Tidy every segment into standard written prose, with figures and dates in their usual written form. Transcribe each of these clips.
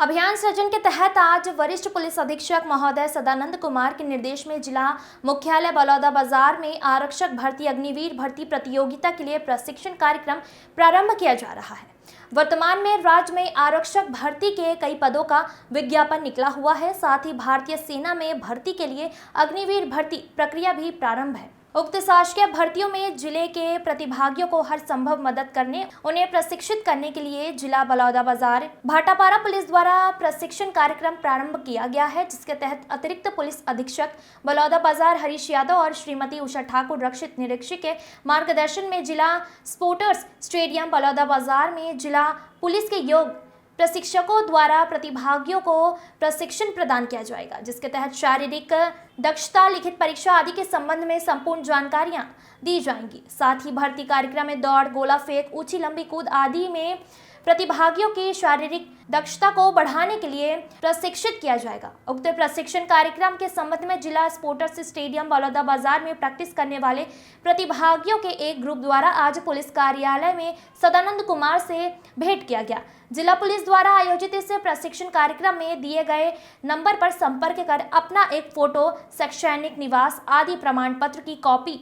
अभियान सृजन के तहत आज वरिष्ठ पुलिस अधीक्षक महोदय सदानंद कुमार के निर्देश में जिला मुख्यालय बलौदाबाजार में आरक्षक भर्ती अग्निवीर भर्ती प्रतियोगिता के लिए प्रशिक्षण कार्यक्रम प्रारंभ किया जा रहा है। वर्तमान में राज्य में आरक्षक भर्ती के कई पदों का विज्ञापन निकला हुआ है। साथ ही भारतीय सेना में भर्ती के लिए अग्निवीर भर्ती प्रक्रिया भी प्रारंभ है। उक्त शासकीय भर्तियों में जिले के प्रतिभागियों को हर संभव मदद करने, उन्हें प्रशिक्षित करने के लिए जिला बलौदाबाजार भाटापारा पुलिस द्वारा प्रशिक्षण कार्यक्रम प्रारंभ किया गया है, जिसके तहत अतिरिक्त पुलिस अधीक्षक बलौदाबाजार हरीश यादव और श्रीमती उषा ठाकुर रक्षित निरीक्षक के मार्गदर्शन में जिला स्पोर्ट्स स्टेडियम बलौदाबाजार में जिला पुलिस के योग प्रशिक्षकों द्वारा प्रतिभागियों को प्रशिक्षण प्रदान किया जाएगा, जिसके तहत शारीरिक दक्षता, लिखित परीक्षा आदि के संबंध में संपूर्ण जानकारियां दी जाएंगी। साथ ही भर्ती कार्यक्रम में दौड़, गोला फेंक, ऊंची लंबी कूद आदि में प्रतिभागियों की शारीरिक दक्षता को बढ़ाने के लिए प्रशिक्षित किया जाएगा। उक्त प्रशिक्षण कार्यक्रम के संबंध में जिला स्पोर्ट्स स्टेडियम बलौदाबाजार में प्रैक्टिस करने वाले प्रतिभागियों के एक ग्रुप द्वारा आज पुलिस कार्यालय में सदानंद कुमार से भेंट किया गया। जिला पुलिस द्वारा आयोजित इस प्रशिक्षण कार्यक्रम में दिए गए नंबर पर संपर्क कर अपना एक फोटो, शैक्षणिक निवास आदि प्रमाण पत्र की कॉपी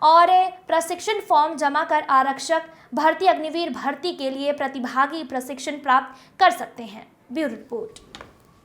और प्रशिक्षण फॉर्म जमा कर आरक्षक भर्ती अग्निवीर भर्ती के लिए प्रतिभागी प्रशिक्षण प्राप्त कर सकते हैं। Bureau report.